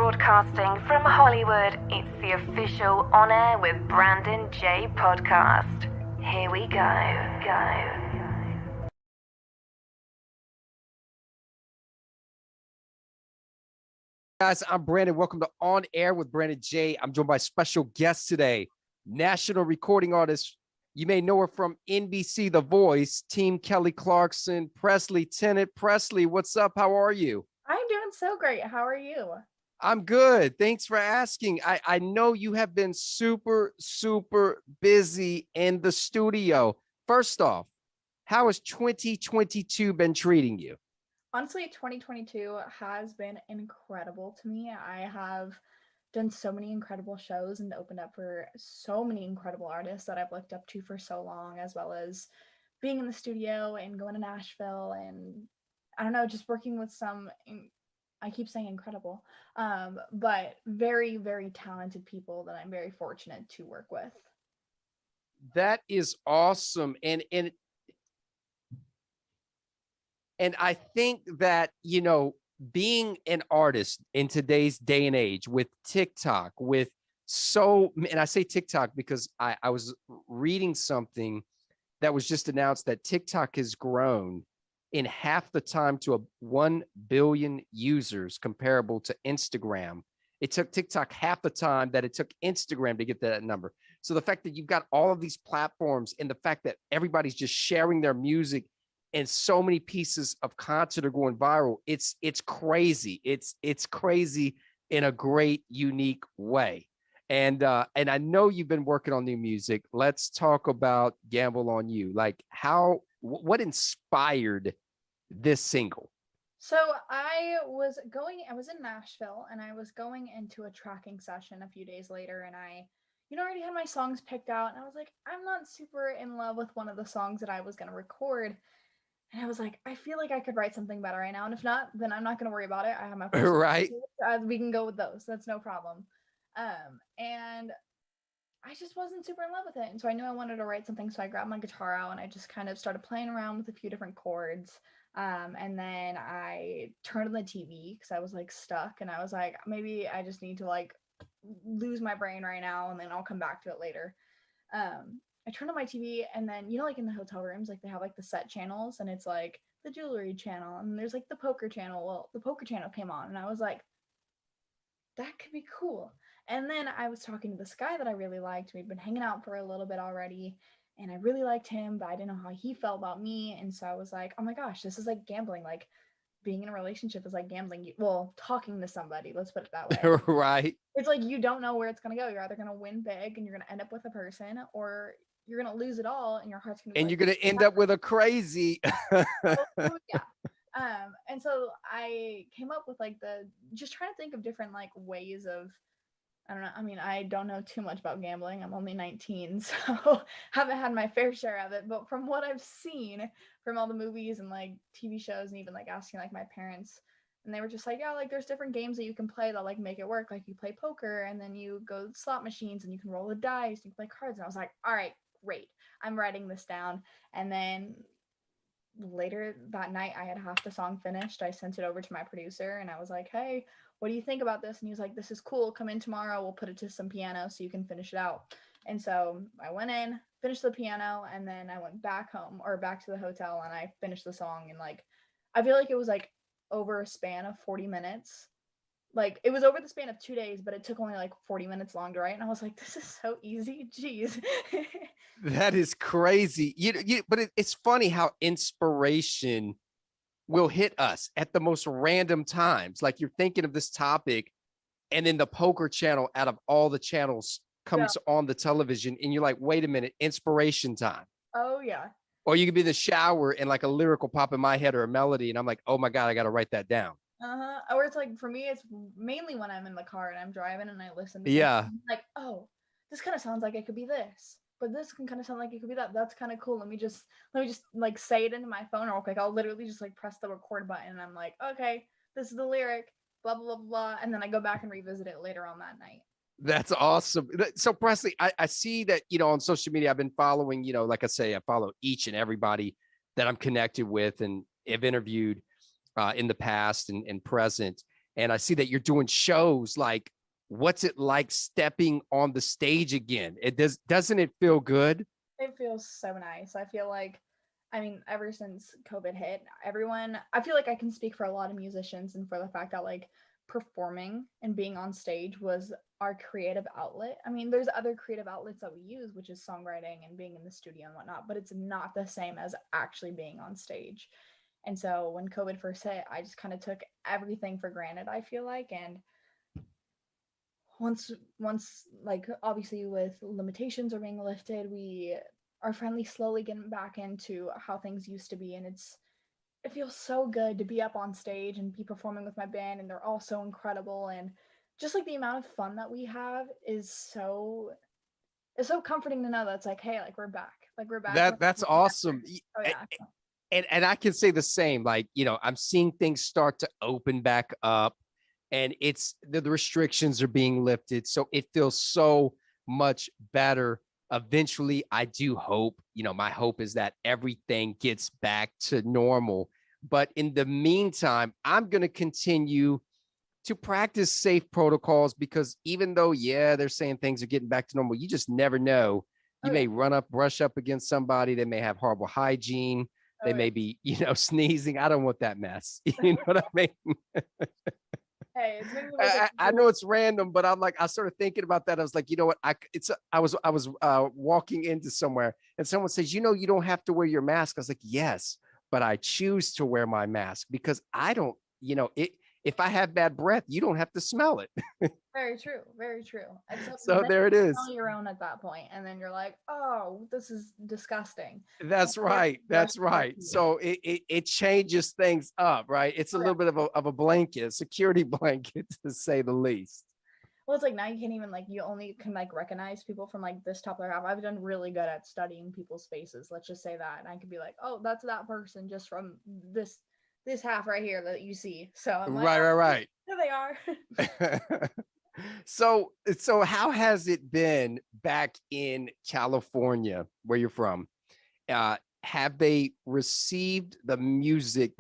Broadcasting from Hollywood, it's the official On Air with Brandon J podcast. Here we go. Guys, I'm Brandon. Welcome to On Air with Brandon J. I'm joined by special guests today, national recording artist. You may know her from NBC The Voice, Team Kelly Clarkson, Presley Tennant. Presley, what's up? How are you? I'm doing so great. How are you? I'm good. Thanks for asking. I know you have been super busy in the studio. First off, how has 2022 been treating you? Honestly, 2022 has been incredible to me. I have done so many incredible shows and opened up for so many incredible artists that I've looked up to for so long, as well as being in the studio and going to Nashville and I don't know, just working with some, I keep saying incredible, but very talented people that I'm very fortunate to work with. That is awesome. And I think that, you know, being an artist in today's day and age with TikTok, and I say TikTok because I was reading something that was just announced that TikTok has grown in half the time to 1 billion users comparable to Instagram. It took TikTok half the time that it took Instagram to get that number. So the fact that you've got all of these platforms and the fact that everybody's just sharing their music and so many pieces of content are going viral, it's crazy. It's crazy in a great, unique way. And I know you've been working on new music. Let's talk about Gamble on You. Like what inspired this single? So I was in Nashville and I was going into a tracking session a few days later, and I already had my songs picked out, and I was like, I'm not super in love with one of the songs that I was going to record. And I was like, I feel like I could write something better right now. And if not, then I'm not going to worry about it. I have my Right. we can go with those. That's no problem. And I just wasn't super in love with it. And so I knew I wanted to write something. So I grabbed my guitar out and I just kind of started playing around with a few different chords. And then I turned on the TV because I was like stuck. And I was like, maybe I just need to like lose my brain right now and then I'll come back to it later. I turned on my TV, and then, like in the hotel rooms, like they have like the set channels, and it's like the jewelry channel and there's like the poker channel. Well, the poker channel came on and I was like, that could be cool. And then I was talking to this guy that I really liked. We'd been hanging out for a little bit already, and I really liked him, but I didn't know how he felt about me. And so I was like, oh my gosh, this is like gambling. Like being in a relationship is like gambling. Well, talking to somebody, let's put it that way. Right. It's like you don't know where it's going to go. You're either going to win big and you're going to end up with a person, or you're going to lose it all and your heart's going to be and you're going to end up with a crazy. Yeah. And so I came up with like just trying to think of different like ways of, I don't know. I mean, I don't know too much about gambling. I'm only 19, so haven't had my fair share of it. But from what I've seen from all the movies and like TV shows, and even like asking like my parents, and they were just like, yeah, like there's different games that you can play that like make it work. Like you play poker, and then you go to slot machines, and you can roll the dice, you can play cards. And I was like, all right, great. I'm writing this down. And then later that night, I had half the song finished. I sent it over to my producer, and I was like, hey, what do you think about this? And he was like, this is cool. Come in tomorrow. We'll put it to some piano so you can finish it out. And so I went in, finished the piano, and then I went back home or back to the hotel, and I finished the song. And like, I feel like it was like over a span of 40 minutes. Like it was over the span of 2 days, but it took only like 40 minutes long to write. And I was like, this is so easy. Jeez. That is crazy. But it's funny how inspiration will hit us at the most random times. Like you're thinking of this topic, and then the poker channel out of all the channels comes on the television, and you're like, wait a minute, inspiration time. Oh yeah. Or you could be in the shower and like a lyric will pop in my head or a melody, and I'm like, oh my God, I got to write that down. Or it's like, for me, it's mainly when I'm in the car and I'm driving and I listen to like, oh, this kind of sounds like it could be this, but this can kind of sound like it could be that. That's kind of cool. Let me just like say it into my phone real quick. I'll literally just like press the record button and I'm like, okay, this is the lyric, blah, blah, blah, blah. And then I go back and revisit it later on that night. That's awesome. So Presley, I see that, on social media, I've been following, like I say, I follow each and everybody that I'm connected with and have interviewed in the past and present. and I see that you're doing shows. Like, what's it like stepping on the stage again? Doesn't it feel good? It feels so nice. I feel like, I mean, ever since COVID hit, I feel like I can speak for a lot of musicians and for the fact that like performing and being on stage was our creative outlet. I mean, there's other creative outlets that we use, which is songwriting and being in the studio and whatnot, but it's not the same as actually being on stage. And so when COVID first hit, I just kind of took everything for granted, I feel like. And once like obviously with limitations are being lifted, we are finally slowly getting back into how things used to be, and it feels so good to be up on stage and be performing with my band, and they're all so incredible, and just like the amount of fun that we have is so, it's so comforting to know that it's like, hey, like we're back That's awesome. oh yeah. And I can say the same. Like, I'm seeing things start to open back up, and it's the restrictions are being lifted. So it feels so much better. Eventually, I do hope, my hope is that everything gets back to normal. But in the meantime, I'm going to continue to practice safe protocols, because even though, yeah, they're saying things are getting back to normal, you just never know. You may brush up against somebody. They may have horrible hygiene. They may be, sneezing. I don't want that mess. You know what I mean? Hey, I know it's random, but I started thinking about that. I was like, you know what? I was walking into somewhere, and someone says, you don't have to wear your mask. I was like, yes, but I choose to wear my mask because I don't, if I have bad breath, you don't have to smell it. Very true. Very true. So there it is. Smell your own at that point, and then you're like, oh, this is disgusting. That's right. That's right. So it changes things up, right? It's a little bit of a blanket, a security blanket, to say the least. Well, it's like now you can't even you only can recognize people from this top of their half. I've done really good at studying people's faces. Let's just say that, and I could be like, oh, that's that person just from this half right here that you see. So I'm like, right. There they are. So how has it been back in California, where you're from? Have they received the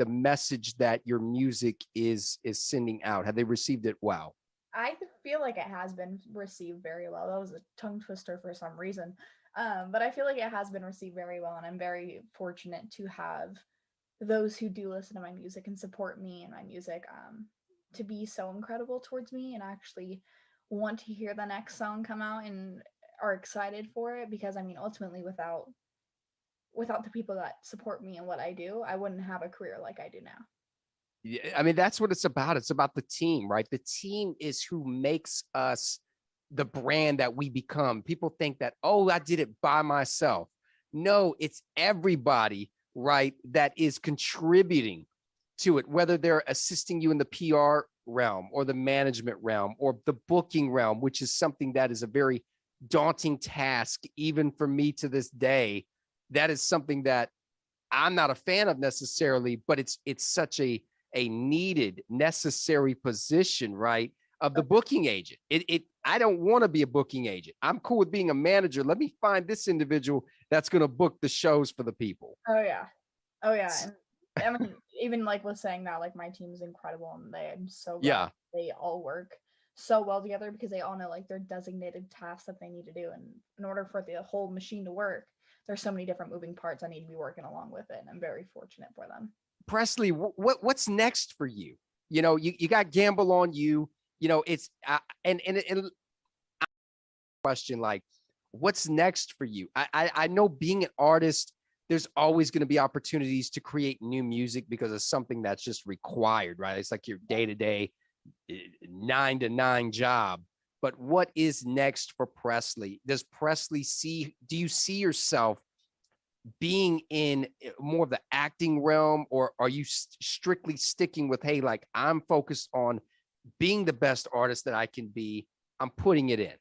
message that your music is sending out? Have they received it well? I feel like it has been received very well. That was a tongue twister for some reason. But I feel like it has been received very well, and I'm very fortunate to have those who do listen to my music and support me and my music to be so incredible towards me and actually want to hear the next song come out and are excited for it, because I mean, ultimately without the people that support me and what I do, I wouldn't have a career like I do now. Yeah, I mean, that's what it's about. It's about the team, right? The team is who makes us the brand that we become. People think that, oh, I did it by myself. No, it's everybody, right, that is contributing to it, whether they're assisting you in the PR realm or the management realm or the booking realm, which is something that is a very daunting task, even for me to this day. That is something that I'm not a fan of necessarily, but it's such a needed, necessary position, right, of the booking agent. I don't want to be a booking agent. I'm cool with being a manager. Let me find this individual that's going to book the shows for the people. Oh yeah. And I mean, even with saying that, my team is incredible, and I'm so glad they all work so well together, because they all know their designated tasks that they need to do, and in order for the whole machine to work, there's so many different moving parts I need to be working along with it, and I'm very fortunate for them. Presley, what's next for you? You got Gamble on You. It's and question, what's next for you? I know being an artist, there's always going to be opportunities to create new music because it's something that's just required, right? It's like your day-to-day 9 to 9 job. But what is next for Presley? Do you see yourself being in more of the acting realm, or are you strictly sticking with, hey, I'm focused on being the best artist that I can be, I'm putting it in?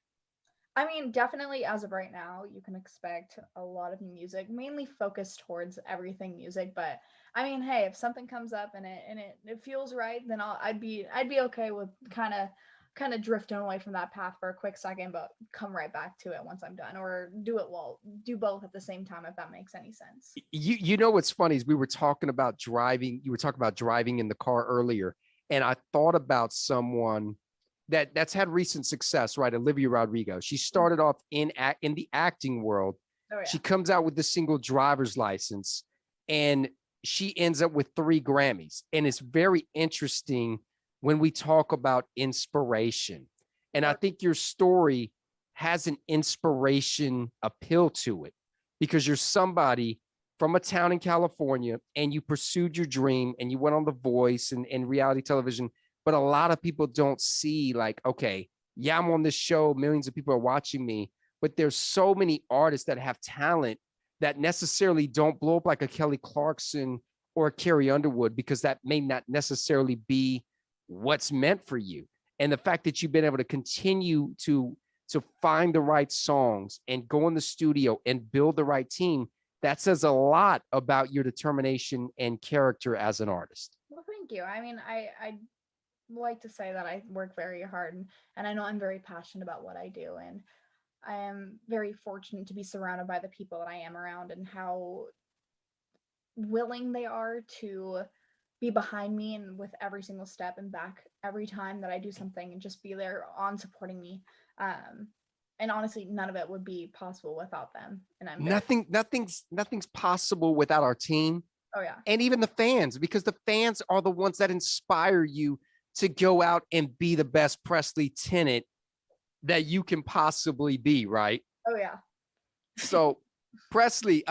I mean, definitely as of right now, you can expect a lot of music, mainly focused towards everything music. But I mean, hey, if something comes up and it feels right, then I'd be okay with kind of drifting away from that path for a quick second, but come right back to it once I'm done, or do both at the same time, if that makes any sense. What's funny is we were talking about driving. You were talking about driving in the car earlier, And I thought about someone that's had recent success, right? Olivia Rodrigo. She started off in the acting world. Oh, yeah. She comes out with the single driver's license, and she ends up with 3 Grammys. And it's very interesting when we talk about inspiration. And I think your story has an inspiration appeal to it, because you're somebody from a town in California and you pursued your dream and you went on The Voice and reality television. But a lot of people don't see, like, okay, yeah, I'm on this show, millions of people are watching me, but there's so many artists that have talent that necessarily don't blow up like a Kelly Clarkson or a Carrie Underwood, because that may not necessarily be what's meant for you. And the fact that you've been able to continue to find the right songs and go in the studio and build the right team, that says a lot about your determination and character as an artist. Well, thank you. I mean, I like to say that I work very hard, and I know I'm very passionate about what I do, and I am very fortunate to be surrounded by the people that I am around, and how willing they are to be behind me and with every single step and back every time that I do something, and just be there on supporting me. And honestly, none of it would be possible without them. And I'm nothing's possible without our team. Oh yeah. And even the fans, because the fans are the ones that inspire you to go out and be the best Presley Tennant that you can possibly be, right? Oh yeah. So Presley,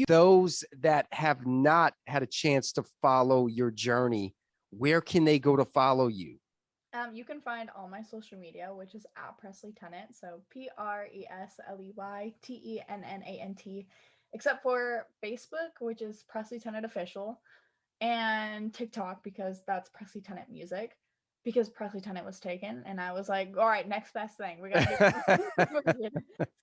those that have not had a chance to follow your journey, where can they go to follow you? You can find all my social media, which is at Presley Tennant. So PresleyTennant, except for Facebook, which is Presley Tennant Official, and TikTok, because that's Presley Tennant Music, because Presley Tennant was taken. And I was like, all right, next best thing. We got to get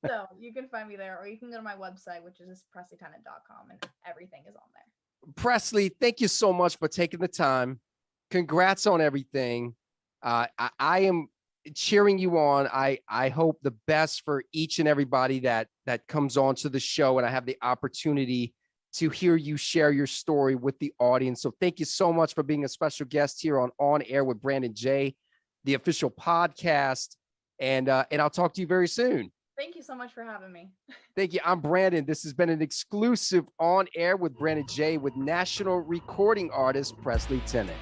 So you can find me there, or you can go to my website, which is PresleyTennant.com, and everything is on there. Presley, thank you so much for taking the time. Congrats on everything. I am cheering you on. I hope the best for each and everybody that comes on to the show, and I have the opportunity to hear you share your story with the audience. So thank you so much for being a special guest here on Air with Brandon J, the official podcast. And I'll talk to you very soon. Thank you so much for having me. Thank you. I'm Brandon. This has been an exclusive On Air with Brandon J with national recording artist Presley Tennant.